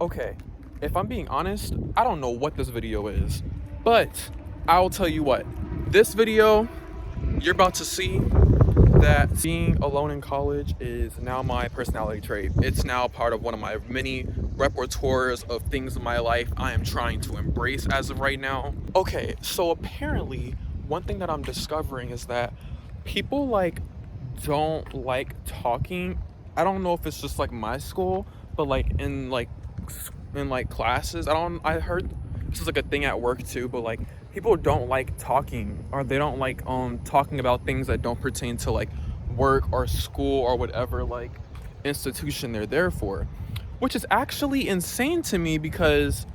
Okay, if I'm being honest, I don't know what this video is, but I'll tell you what. This video, you're about to see that being alone in college is now my personality trait. It's now part of one of my many repertoires of things in my life I am trying to embrace as of right now. Okay, so apparently, one thing that I'm discovering is that people don't like talking. I don't know if it's just like my school, but in classes, I heard this is like a thing at work too, but like people don't like talking, or they don't like talking about things that don't pertain to like work or school or whatever like institution they're there for, which is actually insane to me because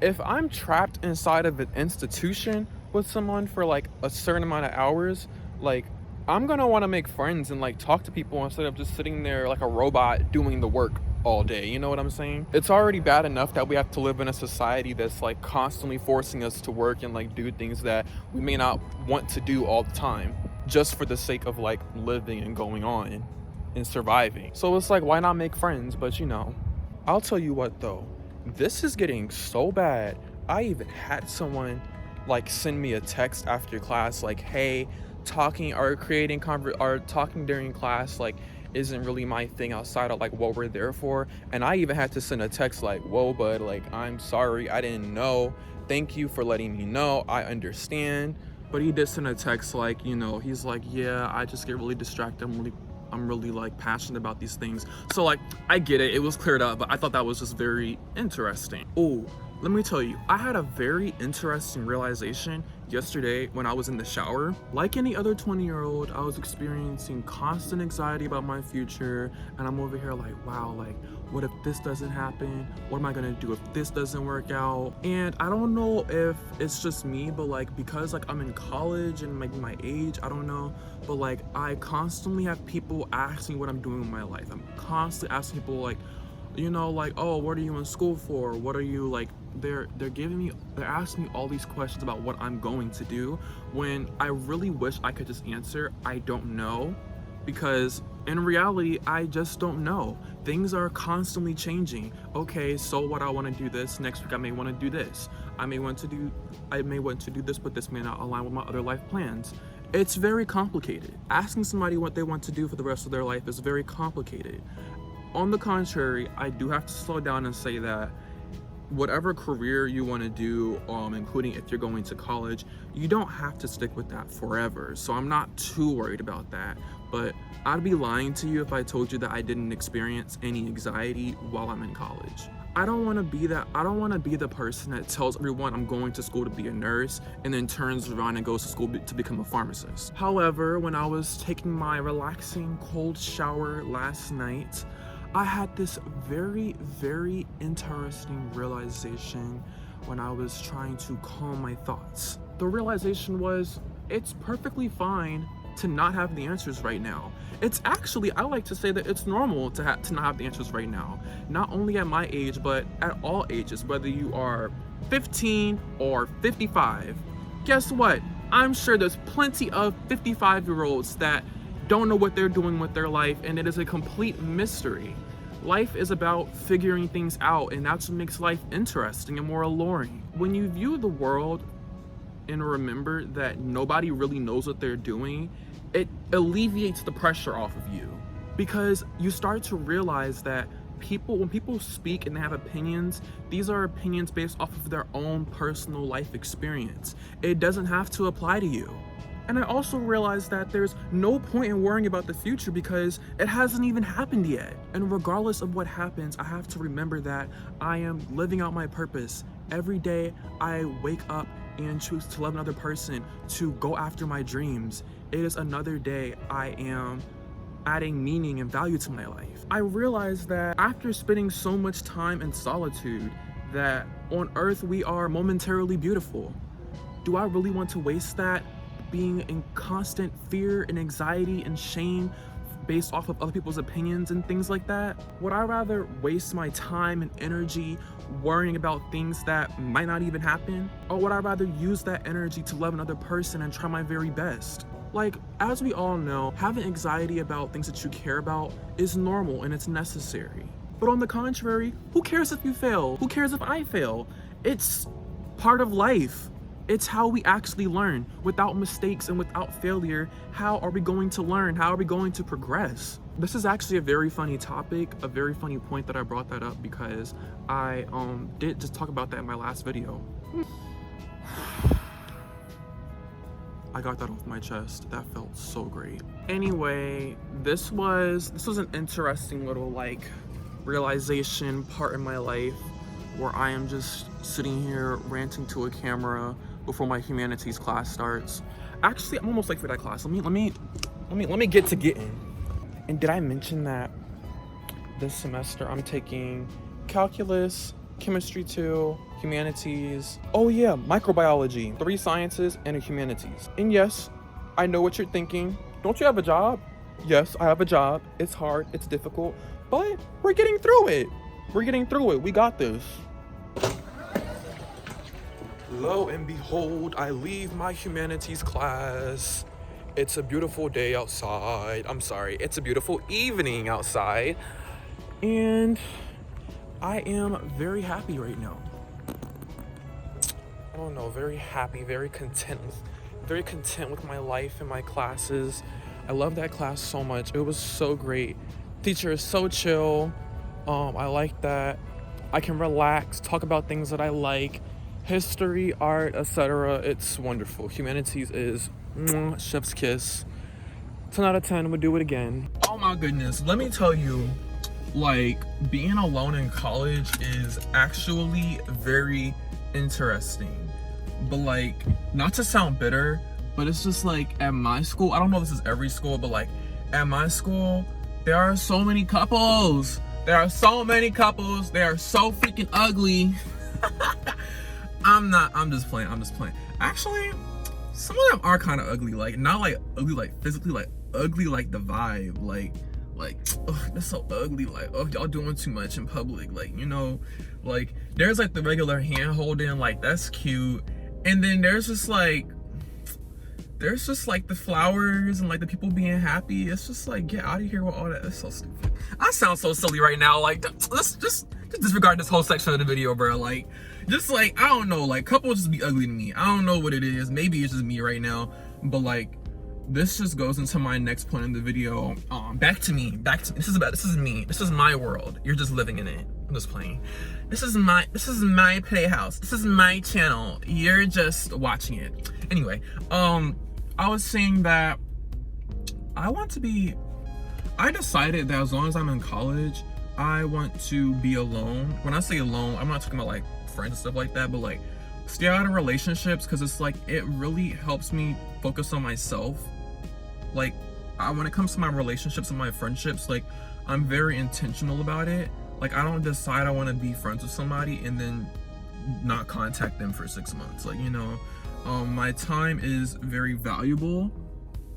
if I'm trapped inside of an institution with someone for like a certain amount of hours, like I'm gonna want to make friends and like talk to people instead of just sitting there like a robot doing the work all day. You know what I'm saying? It's already bad enough that we have to live in a society that's like constantly forcing us to work and like do things that we may not want to do all the time, just for the sake of like living and going on and surviving. So it's like, why not make friends? But I'll tell you what though, this is getting so bad. I even had someone like send me a text after class like, hey, talking during class like isn't really my thing outside of like what we're there for. And I even had to send a text like, whoa bud, like I'm sorry, I didn't know, thank you for letting me know, I understand. But he did send a text like, he's like, yeah, I just get really distracted, I'm really like passionate about these things. So like I get it, it was cleared up, but I thought that was just very interesting. Oh, let me tell you, I had a very interesting realization yesterday when I was in the shower. Like any other 20-year-old, I was experiencing constant anxiety about my future, and I'm over here like, wow, like what if this doesn't happen? What am I gonna do if this doesn't work out? And I don't know if it's just me, but like because like I'm in college and like my age, I don't know, but like I constantly have people asking what I'm doing with my life. I'm constantly asking people like, like, oh, what are you in school for? What are you like? They're asking me all these questions about what I'm going to do, when I really wish I could just answer, I don't know, because in reality, I just don't know. Things are constantly changing. Okay, so what, I want to do this next week, I may want to do this. I may want to do this, but this may not align with my other life plans. It's very complicated. Asking somebody what they want to do for the rest of their life is very complicated. On the contrary, I do have to slow down and say that whatever career you want to do, including if you're going to college, you don't have to stick with that forever. So I'm not too worried about that. But I'd be lying to you if I told you that I didn't experience any anxiety while I'm in college. I don't want to be the person that tells everyone I'm going to school to be a nurse and then turns around and goes to school to become a pharmacist. However, when I was taking my relaxing cold shower last night, I had this very, very interesting realization when I was trying to calm my thoughts. The realization was, it's perfectly fine to not have the answers right now. It's actually, I like to say that it's normal to not have the answers right now. Not only at my age, but at all ages, whether you are 15 or 55. Guess what? I'm sure there's plenty of 55-year-olds that don't know what they're doing with their life, and it is a complete mystery. Life is about figuring things out, and that's what makes life interesting and more alluring. When you view the world and remember that nobody really knows what they're doing, it alleviates the pressure off of you, because you start to realize that when people speak and they have opinions, these are opinions based off of their own personal life experience. It doesn't have to apply to you. And I also realized that there's no point in worrying about the future because it hasn't even happened yet. And regardless of what happens, I have to remember that I am living out my purpose. Every day I wake up and choose to love another person, to go after my dreams. It is another day I am adding meaning and value to my life. I realized that after spending so much time in solitude, that on earth we are momentarily beautiful. Do I really want to waste that being in constant fear and anxiety and shame based off of other people's opinions and things like that? Would I rather waste my time and energy worrying about things that might not even happen? Or would I rather use that energy to love another person and try my very best? Like, as we all know, having anxiety about things that you care about is normal and it's necessary. But on the contrary, who cares if you fail? Who cares if I fail? It's part of life. It's how we actually learn. Without mistakes and without failure, how are we going to learn? How are we going to progress? This is actually a very funny topic, a very funny point that I brought that up because I did just talk about that in my last video. I got that off my chest. That felt so great. Anyway, this was an interesting little like realization part in my life where I am just sitting here ranting to a camera before my humanities class starts. Actually, I'm almost late for that class. Let me get to getting. And did I mention that this semester I'm taking calculus, chemistry 2, humanities, oh yeah, microbiology, 3 sciences and a humanities. And yes, I know what you're thinking. Don't you have a job? Yes, I have a job. It's hard, it's difficult, but we're getting through it. We're getting through it. We got this. Lo and behold, I leave my humanities class. It's a beautiful day outside. I'm sorry, it's a beautiful evening outside. And I am very happy right now. I don't know, very happy, very content with my life and my classes. I love that class so much. It was so great. Teacher is so chill. I like that. I can relax, talk about things that I like. History, art, etc. It's wonderful. Humanities is chef's kiss. 10 out of 10, we'll do it again. Oh my goodness, let me tell you, like, being alone in college is actually very interesting. But like, not to sound bitter, but it's just like at my school, I don't know if this is every school, but like at my school, there are so many couples. There are so many couples. They are so freaking ugly. I'm just playing. Actually, some of them are kind of ugly. Like, not like ugly, like physically, like ugly, like the vibe. Like, oh, that's so ugly. Like, oh, y'all doing too much in public. Like, you know, like there's like the regular hand holding, like that's cute. And then there's just like the flowers and like the people being happy. It's just like, get out of here with all that. That's so stupid. I sound so silly right now. Like, let's just disregard this whole section of the video, bro. Like, just like, I don't know, like couples just be ugly to me. I don't know what it is. Maybe it's just me right now, but like, this just goes into my next point in the video. Back to me. This is me. This is my world. You're just living in it. I'm just playing. This is my playhouse. This is my channel. You're just watching it. Anyway, I was saying that I decided that as long as I'm in college, I want to be alone. When I say alone, I'm not talking about like friends and stuff like that, but like stay out of relationships, because it's like it really helps me focus on myself. Like, when it comes to my relationships and my friendships, like I'm very intentional about it. Like, I don't decide I want to be friends with somebody and then not contact them for 6 months. Like, you know, my time is very valuable,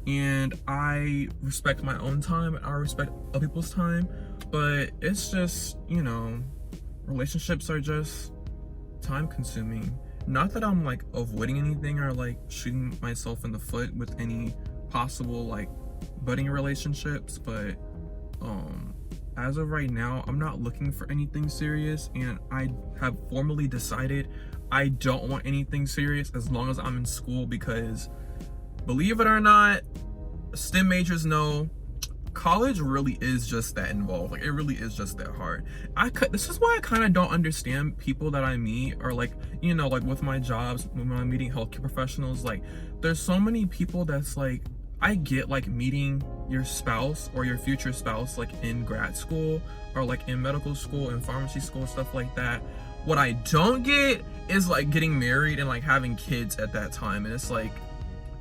and I respect my own time and I respect other people's time. But it's just, you know, relationships are just time consuming. Not that I'm like avoiding anything or like shooting myself in the foot with any possible like budding relationships, but as of right now, I'm not looking for anything serious, and I have formally decided I don't want anything serious as long as I'm in school, because believe it or not, STEM majors know college really is just that involved. Like, it really is just that hard. This is why I kind of don't understand people that I meet, or like, you know, like with my jobs, when I'm meeting healthcare professionals, like there's so many people that's like, I get like meeting your spouse or your future spouse like in grad school or like in medical school and pharmacy school, stuff like that. What I don't get is like getting married and like having kids at that time. And it's like,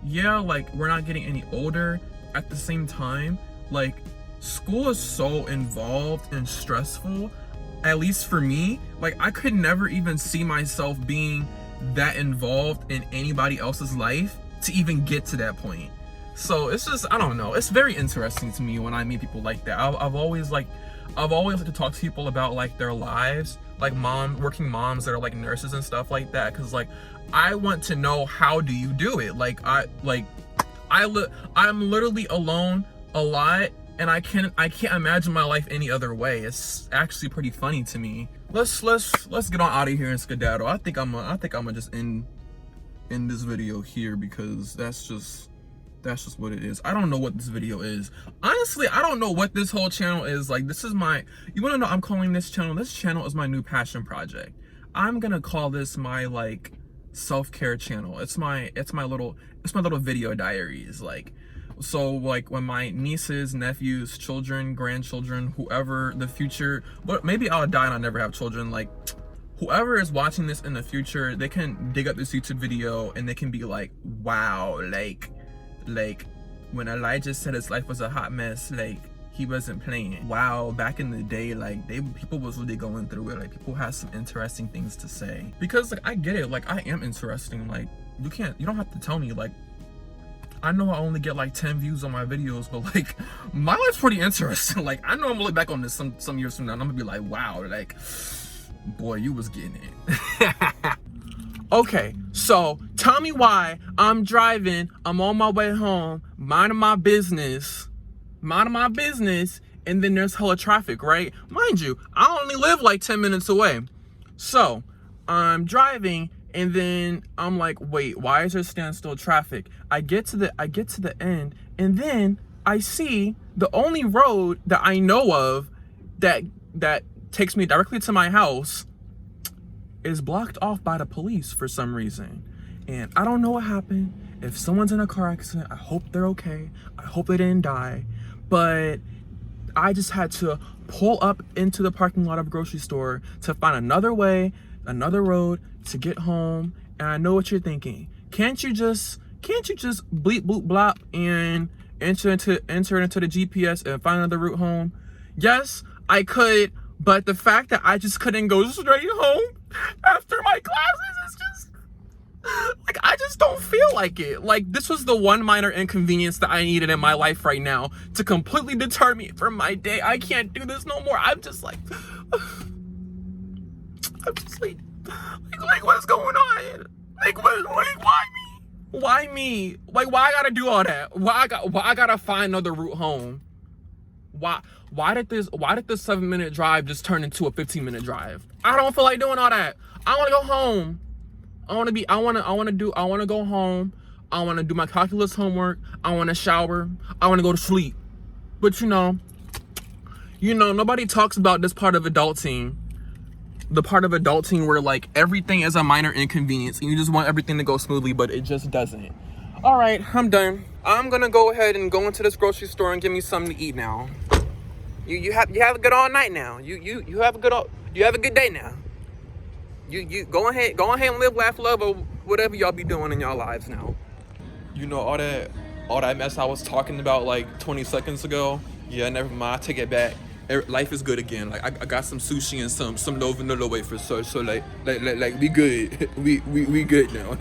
yeah, like we're not getting any older. At the same time, like school is so involved and stressful, at least for me. Like, I could never even see myself being that involved in anybody else's life to even get to that point. So it's just, I don't know, it's very interesting to me when I meet people like that. I've always liked to talk to people about like their lives, like working moms that are like nurses and stuff like that, because like I want to know, how do you do it? Like I'm literally alone a lot, and I can't imagine my life any other way. It's actually pretty funny to me. Let's get on out of here and skedaddle. I think I'm gonna just end this video here, because that's just what it is. I don't know what this video is. Honestly, I don't know what this whole channel is. Like, this is my, you wanna know, I'm calling this channel is my new passion project. I'm gonna call this my, like, self-care channel. It's my little video diaries. Like, so, like, when my nieces, nephews, children, grandchildren, whoever the future, but maybe I'll die and I'll never have children, like, whoever is watching this in the future, they can dig up this YouTube video and they can be like, wow, like when Elijah said his life was a hot mess, like, he wasn't playing. Wow, back in the day, like, people was really going through it. Like, people had some interesting things to say. Because, like, I get it, like, I am interesting. Like, you don't have to tell me, like, I know I only get like 10 views on my videos, but like, my life's pretty interesting. Like, I know I'm gonna look back on this some years from now and I'm gonna be like, wow, like, boy, you was getting it. Okay, so tell me why I'm driving, I'm on my way home, minding my business, and then there's hella traffic, right? Mind you, I only live like 10 minutes away. So I'm driving, and then I'm like, wait, why is there standstill traffic? I get to the end, and then I see the only road that I know of that takes me directly to my house is blocked off by the police for some reason. And I don't know what happened. If someone's in a car accident, I hope they're okay. I hope they didn't die. But I just had to pull up into the parking lot of a grocery store to find another way, another road to get home. And I know what you're thinking. Can't you just bleep bloop blop and enter into the GPS and find another route home? Yes, I could, but the fact that I just couldn't go straight home after my classes is just, like, I just don't feel like it. Like, this was the one minor inconvenience that I needed in my life right now to completely deter me from my day. I can't do this no more. I'm just like, what's going on? Like, why me? Why me? Like, why I gotta do all that? Why I gotta find another route home? Why did this 7-minute drive just turn into a 15-minute drive? I don't feel like doing all that. I want to go home. I want to go home. I want to do my calculus homework. I want to shower. I want to go to sleep. But you know, nobody talks about this part of adulting. The part of adulting where, like, everything is a minor inconvenience and you just want everything to go smoothly, but it just doesn't. All right, I'm done. I'm gonna go ahead and go into this grocery store and get me something to eat now. You have a good all night now. You have a good day now. You go ahead and live, laugh, love, or whatever y'all be doing in y'all lives now. You know, all that mess I was talking about like 20 seconds ago. Yeah, never mind. I take it back. Life is good again. Like, I got some sushi and some no vanilla wafers. So like we good. We good now.